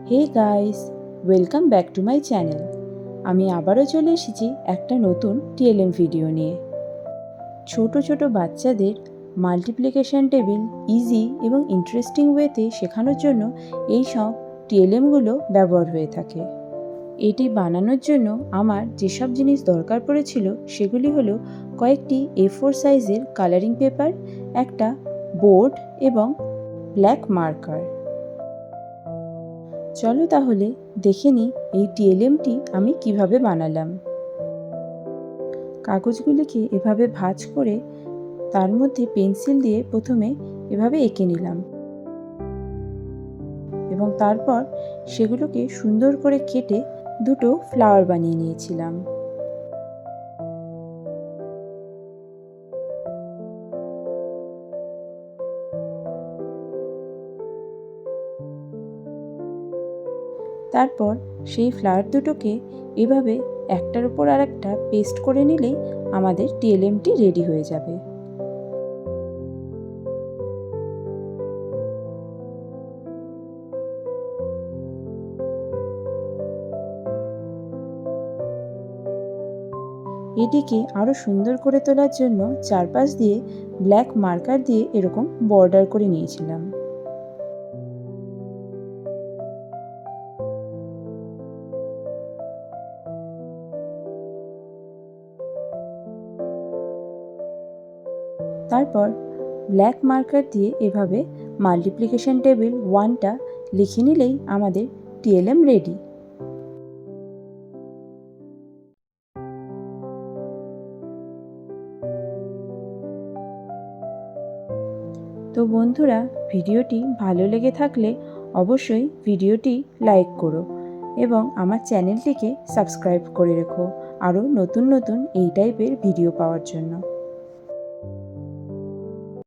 Hey guys, welcome back to my channel. আমি আবারও চলে এসেছি একটা নতুন টিএলএম ভিডিও নিয়ে। ছোট ছোট বাচ্চাদের মাল্টিপ্লিকেশন টেবিল ইজি এবং ইন্টারেস্টিং ওয়েতে শেখানোর জন্য এই সব টিএলএমগুলো ব্যবহার হয়ে থাকে। এটি বানানোর জন্য আমার যেসব জিনিস দরকার পড়েছিল সেগুলি হলো কয়েকটি A4 সাইজের কালারিং পেপার, একটা বোর্ড এবং ব্ল্যাক মার্কার। চলো তাহলে দেখে নিই এই টিএলএমটি আমি কিভাবে বানালাম। কাগজগুলিকে এভাবে ভাঁজ করে তার মধ্যে পেন্সিল দিয়ে প্রথমে এভাবে এঁকে নিলাম এবং তারপর সেগুলোকে সুন্দর করে কেটে দুটো ফ্লাওয়ার বানিয়ে নিয়েছিলাম। তারপর সেই ফ্লাওয়ার দুটোকে এভাবে একটার উপর আর একটা পেস্ট করে নিলেই আমাদের টিএলএমটি রেডি হয়ে যাবে। এটিকে আরও সুন্দর করে তোলার জন্য চারপাশ দিয়ে ব্ল্যাক মার্কার দিয়ে এরকম বর্ডার করে নিয়েছিলাম। তারপর ব্ল্যাক মার্কার দিয়ে এভাবে মাল্টিপ্লিকেশন টেবিল 1টা লিখে নিলেই আমাদের টিএলএম রেডি। তো বন্ধুরা, ভিডিওটি ভালো লেগে থাকলে অবশ্যই ভিডিওটি লাইক করো এবং আমার চ্যানেলটিকে সাবস্ক্রাইব করে রেখো আরও নতুন নতুন এই টাইপের ভিডিও পাওয়ার জন্য।